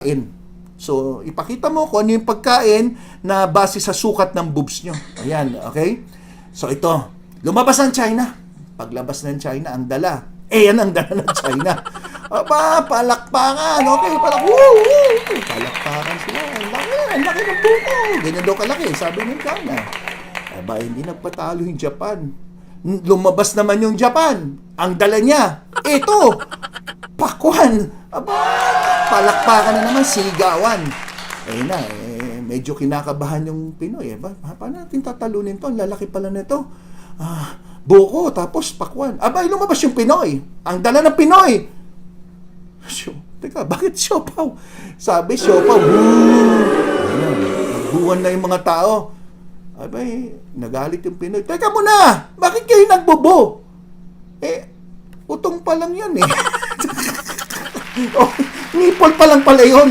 pagkain. So, ipakita mo kung ano yung pagkain na base sa sukat ng boobs nyo. Ayan, okay? So, ito. Lumabas ng China. Paglabas ng China, ang dala. Yan ang dala ng China. Aba, palakpakan. Okay, palakpakan sila. Ang laki ng buko. Ganyan daw kalaki, sabi ng China. Aba, hindi nagpatalo yung Japan. Lumabas naman yung Japan. Ang dala niya, ito. Pakwan. Aba, palakpakan na naman, sigawan. Medyo kinakabahan yung Pinoy. Paano natin tatalunin to? Ang lalaki pala nito. Buko, tapos pakwan. Aba, lumabas yung Pinoy. Ang dala ng Pinoy. Teka, bakit siopaw? Sabi, siopaw. Nagbuwan na yung mga tao. Aba, nagalit yung Pinoy. Teka muna, bakit kayo nagbubo? Utong pa lang yan . Nipol pa lang pala yun.